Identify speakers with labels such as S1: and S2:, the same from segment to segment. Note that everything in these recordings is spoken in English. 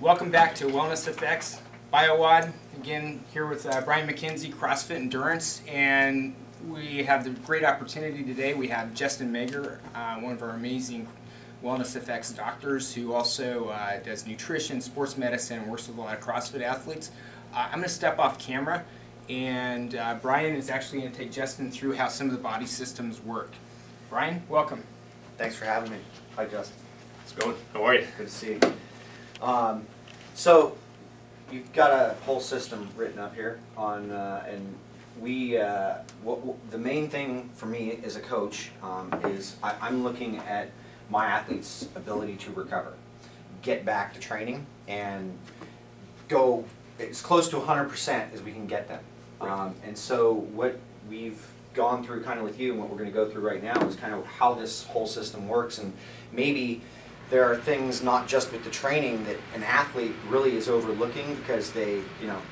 S1: Welcome back to WellnessFX BioWad. Again, here with Brian MacKenzie, CrossFit Endurance, and we have the great opportunity today. We have Justin Mager, one of our amazing WellnessFX doctors who also does nutrition, sports medicine, and works with a lot of CrossFit athletes. I'm going to step off camera, and Brian is actually going to take Justin through how some of the body systems work. Brian, welcome.
S2: Thanks for having me. Hi, Justin.
S3: How's it going? How are you?
S2: Good to see you. So you've got a whole system written up here on, and we, the main thing for me as a coach is I'm looking at my athletes' ability to recover, get back to training, and go as close to 100% as we can get them.
S3: Right.
S2: And so what we've gone through kind of with you and what we're going to go through right now is kind of how this whole system works, and maybe there are things not just with the training that an athlete really is overlooking because they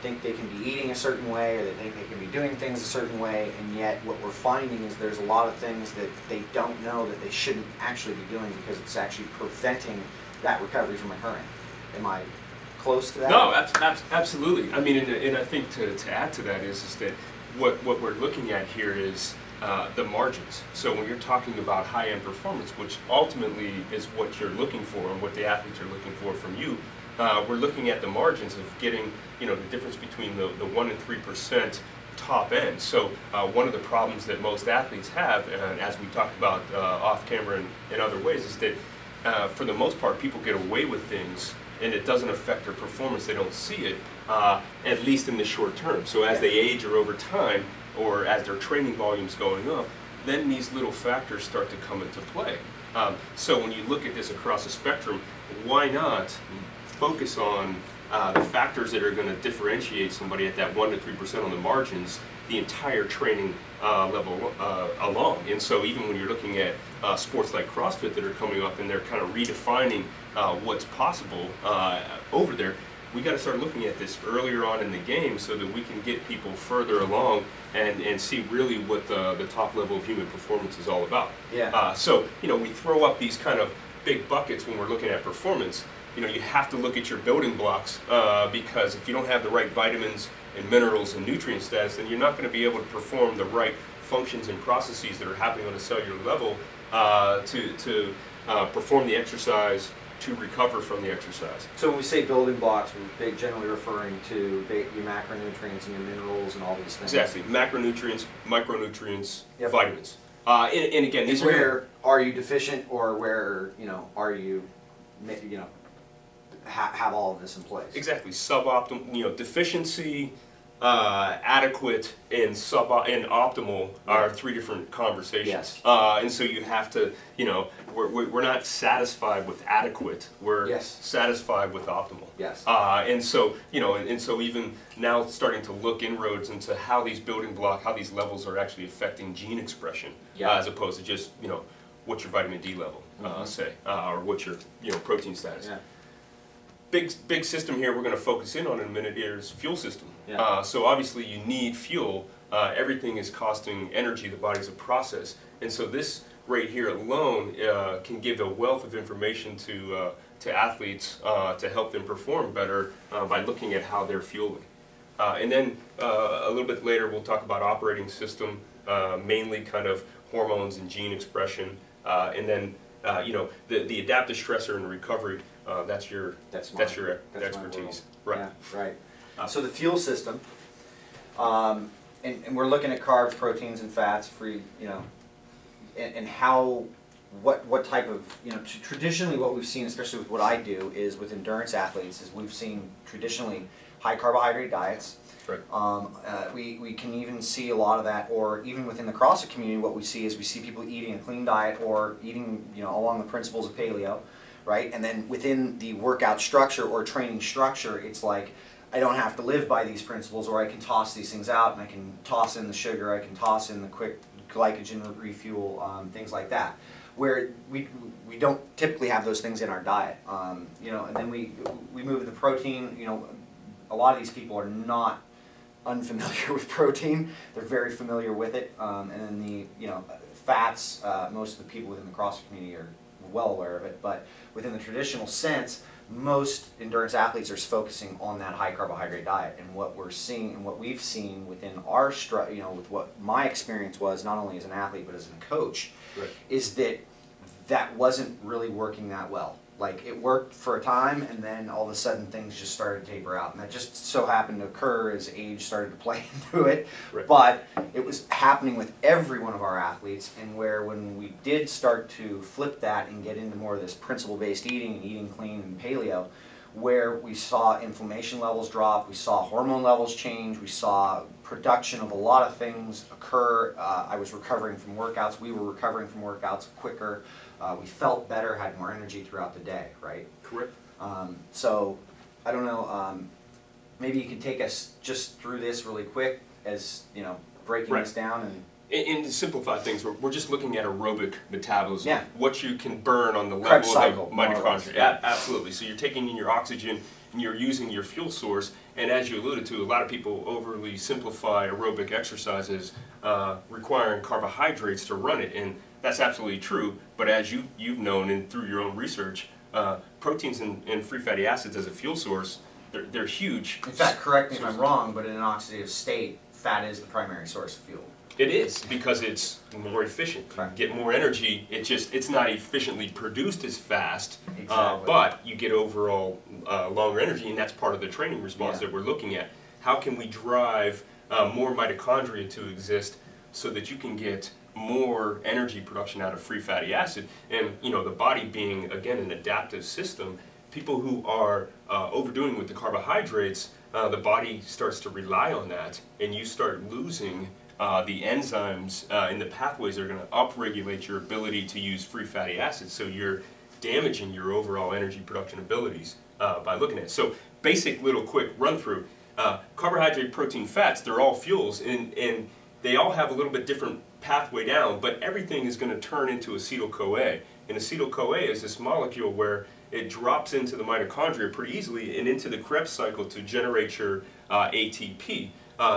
S2: think they can be eating a certain way or they think they can be doing things a certain way, and yet what we're finding is there's a lot of things that they don't know that they shouldn't actually be doing because it's actually preventing that recovery from occurring. Am I close to that?
S3: No, absolutely. I mean, and I think to add to that is that what we're looking at here is the margins. So when you're talking about high-end performance, which ultimately is what you're looking for and what the athletes are looking for from you, we're looking at the margins of getting, the difference between the 1% and 3% top end. So one of the problems that most athletes have, and as we talked about off camera and in other ways, is that for the most part people get away with things and it doesn't affect their performance. They don't see it, at least in the short term. So as they age or over time, or as their training volume's going up, then these little factors start to come into play. So when you look at this across the spectrum, why not focus on the factors that are going to differentiate somebody at that 1% to 3% on the margins the entire training level along. And so even when you're looking at sports like CrossFit that are coming up and they're kind of redefining what's possible over there, we got to start looking at this earlier on in the game so that we can get people further along and see really what the top level of human performance is all about.
S2: Yeah.
S3: So we throw up these kind of big buckets when we're looking at performance. You have to look at your building blocks because if you don't have the right vitamins and minerals and nutrient status, then you're not going to be able to perform the right functions and processes that are happening on a cellular level to perform the exercise, to recover from the exercise. So
S2: when we say building blocks, we're generally referring to your macronutrients and your minerals and all these things.
S3: Exactly, macronutrients, micronutrients,
S2: yep.
S3: Vitamins. And again, these
S2: where are you deficient, or where are you have all of this in place?
S3: Exactly, suboptimal. Deficiency, adequate, and optimal are three different conversations.
S2: Yes.
S3: And so you have to, we're not satisfied with adequate. We're satisfied with optimal.
S2: Yes.
S3: And so and so even now starting to look inroads into how these building blocks, how these levels are actually affecting gene expression, as opposed to just what's your vitamin D level, say, or what's your protein status.
S2: Yeah.
S3: Big system here we're going to focus in on in a minute here is fuel system.
S2: Yeah.
S3: So obviously you need fuel. Everything is costing energy, the body's a process. And so this right here alone can give a wealth of information to athletes to help them perform better by looking at how they're fueling. And then a little bit later we'll talk about operating system, mainly kind of hormones and gene expression. And then the adaptive stressor and recovery. That's your expertise, right?
S2: Yeah, right. So the fuel system, and we're looking at carbs, proteins, and fats, free, and how, what type of, traditionally what we've seen, especially with what I do, is with endurance athletes, is we've seen traditionally high carbohydrate diets.
S3: Right.
S2: We can even see a lot of that, or even within the CrossFit community, what we see is we see people eating a clean diet or eating, along the principles of paleo. Right? And then within the workout structure or training structure, it's like, I don't have to live by these principles, or I can toss these things out, and I can toss in the sugar, I can toss in the quick glycogen refuel, things like that. Where we don't typically have those things in our diet. And then we move to the protein. A lot of these people are not unfamiliar with protein. They're very familiar with it. And then the fats, most of the people within the CrossFit community are well aware of it, but within the traditional sense, most endurance athletes are focusing on that high carbohydrate diet, and what we're seeing and what we've seen within our with what my experience was, not only as an athlete but as a coach,
S3: Right.
S2: is that wasn't really working that well. Like, it worked for a time, and then all of a sudden things just started to taper out, and that just so happened to occur as age started to play into it.
S3: Right.
S2: But it was happening with every one of our athletes, and where when we did start to flip that and get into more of this principle-based eating and eating clean and paleo, where we saw inflammation levels drop, we saw hormone levels change, we saw production of a lot of things occur. I was recovering from workouts, we were recovering from workouts quicker, we felt better, had more energy throughout the day, right?
S3: Correct.
S2: So, I don't know, maybe you can take us just through this really quick, as, you know, breaking
S3: Right.
S2: this down.
S3: And to simplify things, we're just looking at aerobic metabolism,
S2: Yeah.
S3: what you can burn on the
S2: Krebs
S3: level
S2: cycle,
S3: of
S2: more or less.
S3: mitochondria. Yeah, absolutely. So you're taking in your oxygen and you're using your fuel source, and as you alluded to, a lot of people overly simplify aerobic exercises requiring carbohydrates to run it, and that's absolutely true, but as you've known and through your own research, proteins and free fatty acids as a fuel source, they're huge.
S2: In fact, correct me if I'm wrong, but in an oxidative state, fat is the primary source of fuel.
S3: It is, because it's more efficient. You
S2: Right.
S3: get more energy. It's not efficiently produced as fast,
S2: Exactly.
S3: but you get overall longer energy, and that's part of the training response
S2: Yeah.
S3: that we're looking at. How can we drive more mitochondria to exist so that you can get more energy production out of free fatty acid? And you know, the body being, again, an adaptive system, people who are overdoing with the carbohydrates, the body starts to rely on that, and you start losing the enzymes in the pathways that are going to upregulate your ability to use free fatty acids. So you're damaging your overall energy production abilities by looking at it. So basic little quick run through. Carbohydrate, protein, fats, they're all fuels, and they all have a little bit different pathway down, but everything is going to turn into acetyl-CoA. And acetyl-CoA is this molecule where it drops into the mitochondria pretty easily and into the Krebs cycle to generate your ATP.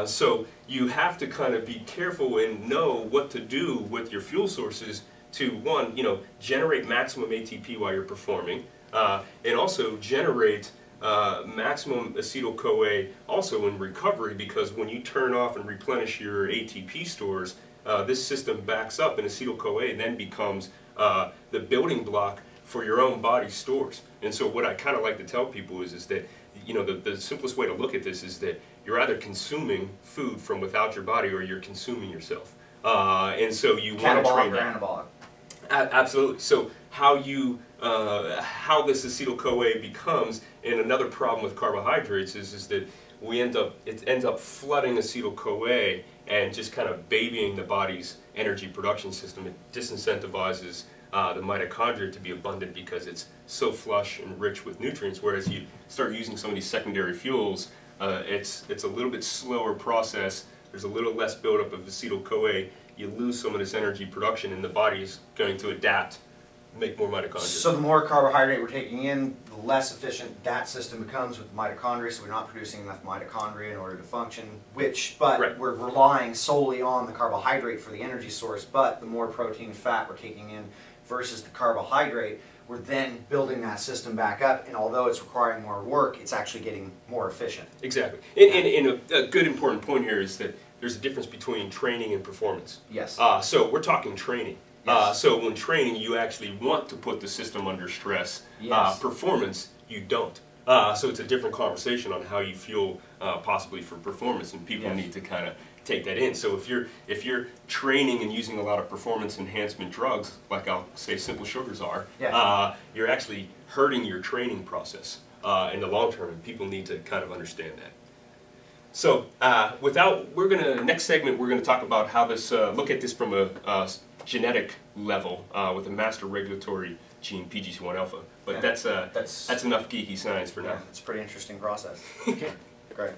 S3: So you have to kind of be careful and know what to do with your fuel sources to, one, you know, generate maximum ATP while you're performing, and also generate maximum acetyl-CoA also in recovery, because when you turn off and replenish your ATP stores, this system backs up, and acetyl-CoA then becomes the building block for your own body stores. And so what I kind of like to tell people is that, you know, the simplest way to look at this is that you're either consuming food from without your body or you're consuming yourself. And so you want to train
S2: Catabolic or
S3: that.
S2: anabolic?
S3: Absolutely. So how how this acetyl-CoA becomes, and another problem with carbohydrates is that it ends up flooding acetyl-CoA and just kind of babying the body's energy production system. It disincentivizes the mitochondria to be abundant because it's so flush and rich with nutrients, whereas you start using some of these secondary fuels, it's a little bit slower process. There's a little less buildup of acetyl-CoA. You lose some of this energy production, and the body is going to adapt, make more mitochondria.
S2: So the more carbohydrate we're taking in, the less efficient that system becomes with mitochondria, so we're not producing enough mitochondria in order to function, but
S3: Right.
S2: we're relying solely on the carbohydrate for the energy source, but the more protein and fat we're taking in versus the carbohydrate, we're then building that system back up, and although it's requiring more work, it's actually getting more efficient.
S3: Exactly. And a good important point here is that there's a difference between training and performance.
S2: Yes.
S3: So we're talking training.
S2: Yes.
S3: So when training, you actually want to put the system under stress.
S2: Yes.
S3: Performance, you don't. So it's a different conversation on how you feel possibly for performance, and people
S2: Yes.
S3: need to kind of take that in. So if you're training and using a lot of performance enhancement drugs, like I'll say simple sugars are,
S2: Yeah.
S3: you're actually hurting your training process in the long term, and people need to kind of understand that. So next segment we're gonna talk about how this look at this from a genetic level with a master regulatory gene, PGC1 alpha. But
S2: Yeah.
S3: that's enough geeky science for now.
S2: Yeah, it's a pretty interesting process.
S3: Okay.
S2: Great.